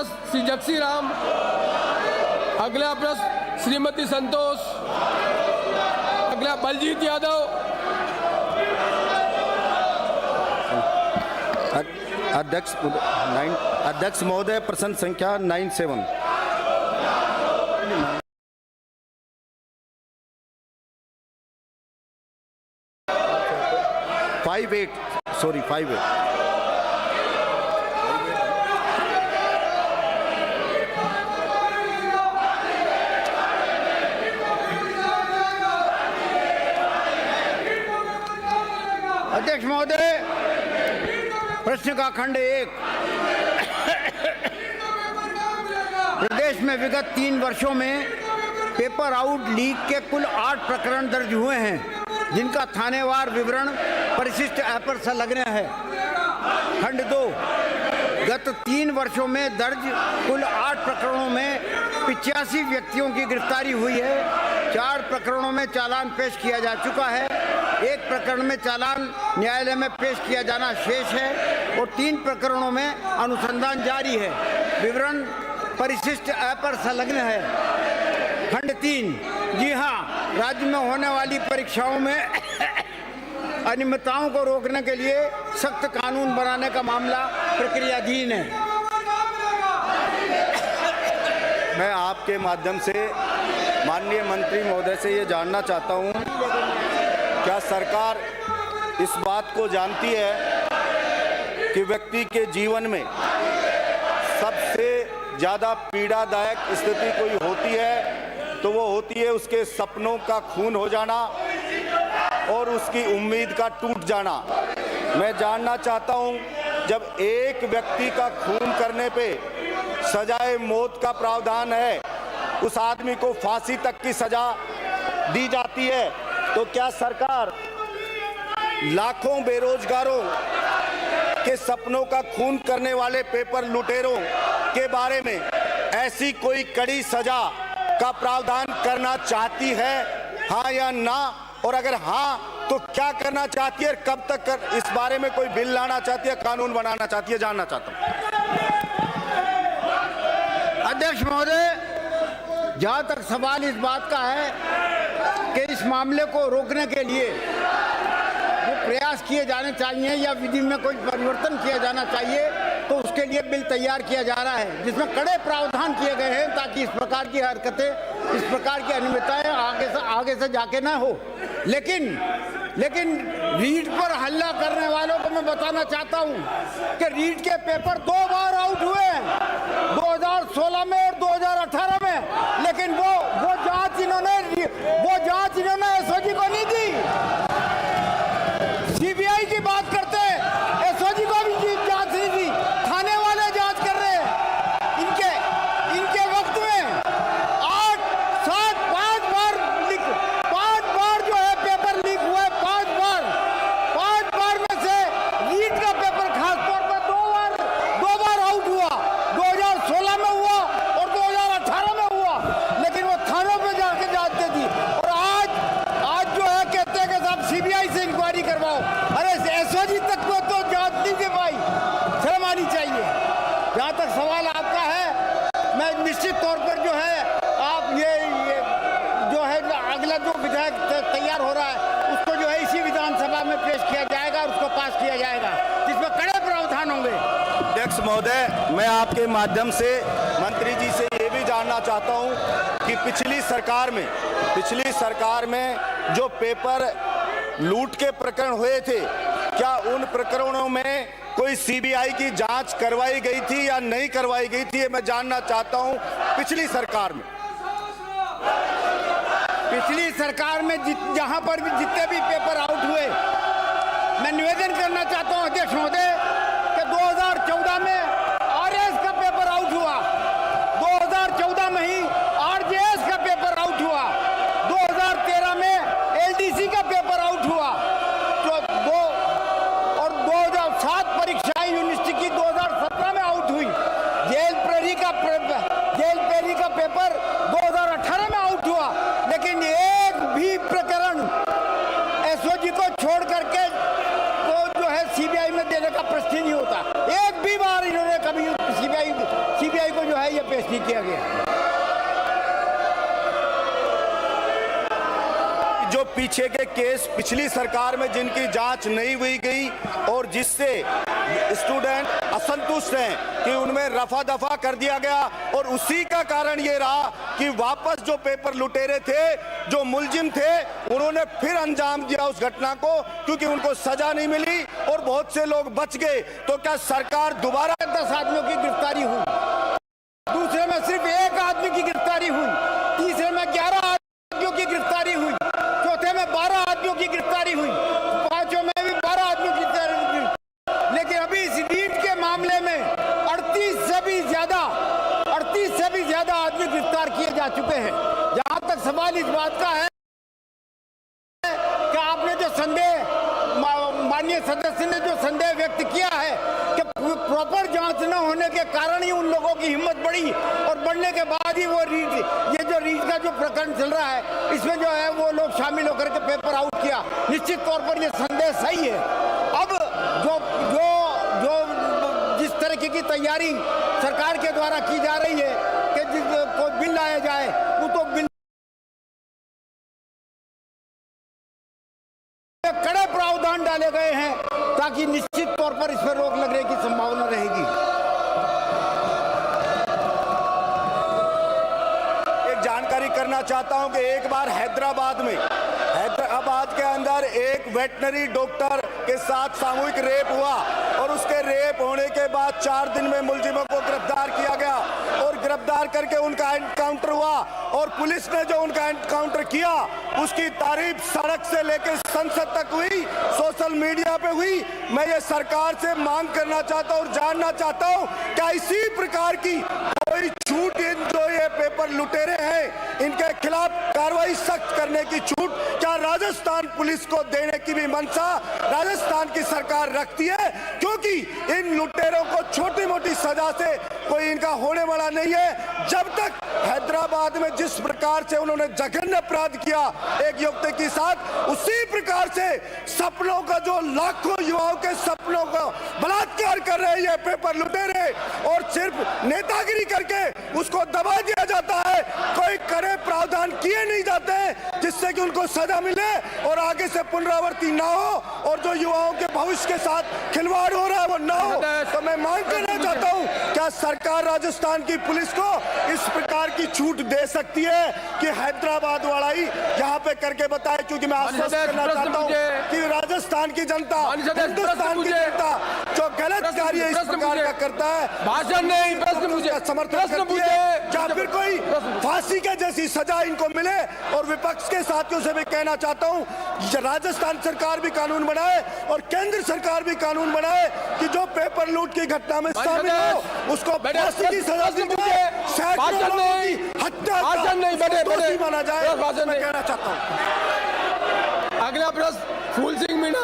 प्रश्न श्री जक्सी राम। अगला प्रश्न श्रीमती संतोष। अगला बलजीत यादव। अध्यक्ष महोदय, प्रश्न संख्या 97। 58। अध्यक्ष महोदय, प्रश्न का खंड 1। प्रदेश में विगत 3 वर्षों में पेपर आउट लीक के कुल 8 प्रकरण दर्ज हुए हैं, जिनका थानेवार विवरण परिशिष्ट ऐप पर संलग्न है। खंड 2। गत 3 वर्षों में दर्ज कुल 8 प्रकरणों में 85 व्यक्तियों की गिरफ्तारी हुई है। 4 प्रकरणों में चालान पेश किया जा चुका है। 1 प्रकरण में चालान न्यायालय में पेश किया जाना शेष है और 3 प्रकरणों में अनुसंधान जारी है। विवरण परिशिष्ट ऐप पर संलग्न है। खंड 3। जी हाँ, राज्य में होने वाली परीक्षाओं में अनियमितताओं को रोकने के लिए सख्त कानून बनाने का मामला प्रक्रियाधीन है। मैं आपके माध्यम से माननीय मंत्री महोदय से ये जानना चाहता हूँ, क्या सरकार इस बात को जानती है कि व्यक्ति के जीवन में सबसे ज़्यादा पीड़ादायक स्थिति कोई होती है तो वो होती है उसके सपनों का खून हो जाना और उसकी उम्मीद का टूट जाना। मैं जानना चाहता हूँ, जब एक व्यक्ति का खून करने पे सजाए मौत का प्रावधान है, उस आदमी को फांसी तक की सजा दी जाती है, तो क्या सरकार लाखों बेरोजगारों के सपनों का खून करने वाले पेपर लुटेरों के बारे में ऐसी कोई कड़ी सजा का प्रावधान करना चाहती है, हाँ या ना? और अगर हाँ तो क्या करना चाहती है, कब तक इस बारे में कोई बिल लाना चाहती है, कानून बनाना चाहती है, जानना चाहता हूँ। अध्यक्ष महोदय, जहाँ तक सवाल इस बात का है कि इस मामले को रोकने के लिए जो प्रयास किए जाने चाहिए या विधि में कोई परिवर्तन किया जाना चाहिए, तो उसके लिए बिल तैयार किया जा रहा है, जिसमें कड़े प्रावधान किए गए हैं ताकि इस प्रकार की हरकतें, इस प्रकार की अनियमितताएं आगे से जाके ना हो। लेकिन रीट पर हल्ला करने वालों को मैं बताना चाहता हूं कि रीट के पेपर 2 बार आउट हुए हैं, 2016 में और 2018 में, लेकिन वो जांच इन्होंने एसओजी को नहीं दी। सीबीआई की बात करते हैं, एसओजी को भी जांच नहीं दी, थाने वाले जांच कर रहे हैं। इनके वक्त में 8, 7, 5 बार जो है पेपर लीक हुए। 5 बार में से रीट का पेपर खास तौर पर 2 बार आउट हुआ, 2016 में हुआ और 2018 में हुआ, लेकिन वो थानों पे जाके जांच दे दी। और आज जो है कहते हैं कि साहब सीबीआई से इंक्वायरी करवाओ। अरे एसओजी तक को तो जांच नहीं दे पाई, शर्म आनी चाहिए। जहाँ तक सवाल आपका है, मैं निश्चित तौर पर जो है आप ये जो है अगला जो विधेयक तैयार हो रहा है उसको जो है इसी विधानसभा में पेश किया जाएगा और उसको पास किया जाएगा, जिसमें कड़े प्रावधान होंगे। अध्यक्ष महोदय, मैं आपके माध्यम से मंत्री जी से ये भी जानना चाहता हूँ कि पिछली सरकार में जो पेपर लूट के प्रकरण हुए थे, क्या उन प्रकरणों में कोई सीबीआई की जांच करवाई गई थी या नहीं करवाई गई थी, ये मैं जानना चाहता हूं। पिछली सरकार में जहां पर भी जितने भी पेपर आउट हुए, मैं निवेदन करना चाहता हूं अध्यक्ष महोदय कि 2014 में आरएस का पेपर आउट हुआ, 2014 में ही आरजेएस का पेपर आउट हुआ, 2013 में एलडीसी का पेपर आउट हुआ, और 2007 परीक्षाएं यूनिवर्सिटी की 2017 में आउट हुई। जेल पेरी का पेपर 2018 में आउट हुआ, लेकिन एक भी प्रकरण एसओजी को छोड़ करके तो जो है सीबीआई में देने का प्रश्न ही नहीं होता। एक भी बार इन्होंने कभी सीबीआई को ये पेश नहीं किया गया। जो पीछे के केस पिछली सरकार में जिनकी जांच नहीं हुई गई और जिससे स्टूडेंट असंतुष्ट हैं कि उनमें रफा दफा कर दिया गया, और उसी का कारण ये रहा कि वापस जो पेपर लुटेरे थे, जो मुलजिम थे, उन्होंने फिर अंजाम दिया उस घटना को, क्योंकि उनको सजा नहीं मिली और बहुत से लोग बच गए। तो क्या सरकार दोबारा 10 आदमियों की गिरफ्तारी हुई, दूसरे में सिर्फ 1 आदमी की गिरफ्तारी हुई, तीसरे में 11 आदमियों की गिरफ्तारी हुई, चौथे में 12 आदमियों की गिरफ्तारी हुई, पांचों में भी 12 आदमियों की गिरफ्तारी हुई। लेकिन अभी इस रीट के मामले में 38 से भी ज्यादा आदमी गिरफ्तार किए जा चुके हैं। जहां तक सवाल इस बात का है कि आपने जो संदेह, माननीय सदस्य ने जो संदेह व्यक्त किया है कि प्रॉपर जांच न होने के कारण ही उन लोगों की हिम्मत बढ़ी और बढ़ने के बाद ही वो रीट, ये जो रीट का जो प्रकरण चल रहा है, इसमें जो है वो लोग शामिल होकर के पेपर आउट किया। निश्चित तौर पर ये संदेह सही है। अब जो जो जो जिस तरीके की तैयारी सरकार के द्वारा की जा रही है कि कोई बिल लाया जाए, वो तो बिल कड़े प्रावधान डाले गए हैं ताकि निश्चित तौर पर इस पर रोक लगने की संभावना रहेगी। एक जानकारी करना चाहता हूं कि एक बार हैदराबाद के अंदर एक वेटनरी डॉक्टर के साथ सामूहिक रेप हुआ और उसके रेप होने के बाद 4 दिन में मुलजिमों को गिरफ्तार किया गया और गिरफ्तार करके उनका एनकाउंटर हुआ, और पुलिस ने जो उनका एनकाउंटर किया उसकी तारीफ सड़क से लेकर संसद तक हुई, सोशल मीडिया पे हुई। मैं ये सरकार से मांग करना चाहता हूं और जानना चाहता हूं क्या इसी प्रकार की कोई छूट इन जो ये पेपर लुटेरे हैं इनके खिलाफ कार्रवाई सख्त करने की छूट क्या राजस्थान पुलिस को देने की भी मंशा राजस्थान की सरकार रखती है? क्योंकि इन लुटेरों को छोटी मोटी सजा से कोई इनका होने वाला नहीं है। जब तक हैदराबाद में जिस प्रकार से उन्होंने जघन्य अपराध किया एक युवती के साथ, उसी प्रकार से सपनों का जो लाखों युवाओं के सपनों का बलात्कार कर रहे हैं ये पेपर लुटेरे, और सिर्फ नेतागिरी करके उसको दबा दिया जाता है। कोई कड़े प्रावधान किए नहीं जाते जिससे कि उनको सजा मिले और आगे से पुनरावृत्ति ना हो, और जो युवाओं के भविष्य के साथ खिलवाड़ हो रहा है वो ना हो। तो मैं मांग करना चाहता हूँ क्या सरकार राजस्थान की पुलिस को इस प्रकार की छूट दे सकती है कि हैदराबाद वाला ही यहाँ पे करके बताए? क्योंकि मैं आश्वस्त करना चाहता हूँ कि राजस्थान की जनता, हिंदुस्तान की जनता जो गलत कार्य इस प्रकार का करता है, भाषण नहीं, प्रश्न मुझे समर्थन करती है, या फिर कोई फांसी के जैसी सजा इनको मिले। और विपक्ष के साथियों से भी कहना चाहता हूँ राजस्थान सरकार भी कानून बनाए और केंद्र सरकार भी कानून बनाए कि जो पेपर लूट की घटना में शामिल हो उसको फांसी की सजा दी जाए, सैकड़ों लोगों की हत्या का दोषी माना जाए। मैं कहना चाहता हूँ। अगला प्रश्न फूल सिंह मीणा।